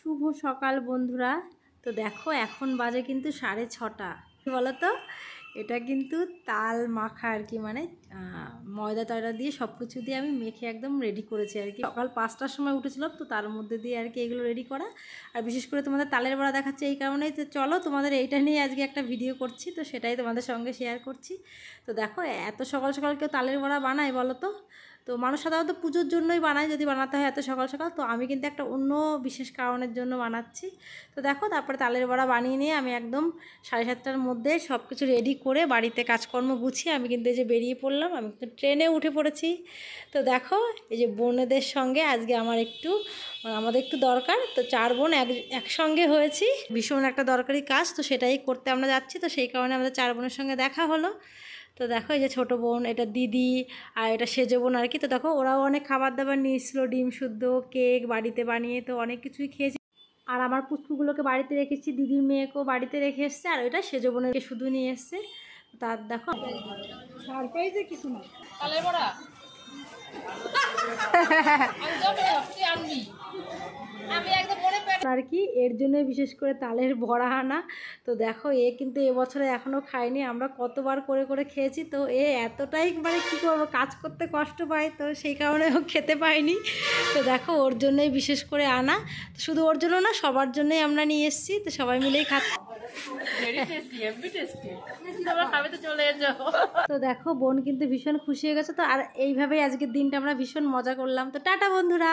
শুভ সকাল বন্ধুরা। তো দেখো এখন বাজে কিন্তু 6:30। বলো তো, এটা কিন্তু তাল মাখা আর কি, মানে ময়দা টয়দা দিয়ে সব কিছু দিয়ে আমি মেখে একদম রেডি করেছি আর কি। সকাল 5টার সময় উঠেছিলাম, তো তার মধ্যে দিয়ে আর কি এগুলো রেডি করা। আর বিশেষ করে তোমাদের তালের বড়া দেখাচ্ছে এই কারণেই, তো চলো তোমাদের এইটা নিয়ে আজকে একটা ভিডিও করছি, তো সেটাই তোমাদের সঙ্গে শেয়ার করছি। তো দেখো এত সকাল সকাল কেউ তালের বড়া বানায় বলো তো? তো মানুষ সাধারণত পুজোর জন্যই বানায়, যদি বানাতে হয় এত সকাল সকাল। তো আমি কিন্তু একটা অন্য বিশেষ কারণের জন্য বানাচ্ছি। তো দেখো তারপরে তালের বড়া বানিয়ে নিয়ে আমি একদম 7:30টার মধ্যে সব কিছু রেডি করে বাড়িতে কাজকর্ম গুছিয়ে আমি কিন্তু এই যে বেরিয়ে পড়লাম। আমি কিন্তু ট্রেনে উঠে পড়েছি। তো দেখো এই যে বোনেদের সঙ্গে আজকে আমাদের একটু দরকার, তো 4 বোন একসঙ্গে হয়েছি। ভীষণ একটা দরকারি কাজ, তো সেটাই করতে আমরা যাচ্ছি। তো সেই কারণে আমাদের 4 বোনের সঙ্গে দেখা হলো। তো দেখো এই যে ছোটো বোন, এটা দিদি, আর এটা সেজো বোন আর কি। তো দেখো ওরাও অনেক খাবার দাবার নিয়ে এসেছিলো, ডিম শুদ্ধ, কেক বাড়িতে বানিয়ে, তো অনেক কিছুই খেয়েছি। আর আমার পুচকুগুলোকে বাড়িতে রেখেছি, দিদির মেয়েকেও বাড়িতে রেখে এসছে, আর ওইটা সেজো বোনেরকে শুধু নিয়ে এসছে। তার দেখো সারপ্রাইজে কিছু না, তালের বড়া আর কি, এর জন্য বিশেষ করে তালের বড়া আনা। তো দেখো এ কিন্তু এবছরে এখনও খায়নি, আমরা কতবার করে করে খেয়েছি। তো এ এতটাই মানে কী করবো, কাজ করতে কষ্ট পায়, তো সেই কারণে ও খেতে পায়নি। তো দেখো ওর জন্যই বিশেষ করে আনা। তো শুধু ওর জন্য না, সবার জন্যই আমরা নিয়ে এসেছি, তো সবাই মিলেই খাচ্ছি। তো দেখো বোন কিন্তু ভীষণ খুশি হয়ে গেছে। তো আর এইভাবেই আজকের দিনটা আমরা ভীষণ মজা করলাম। তো টাটা বন্ধুরা।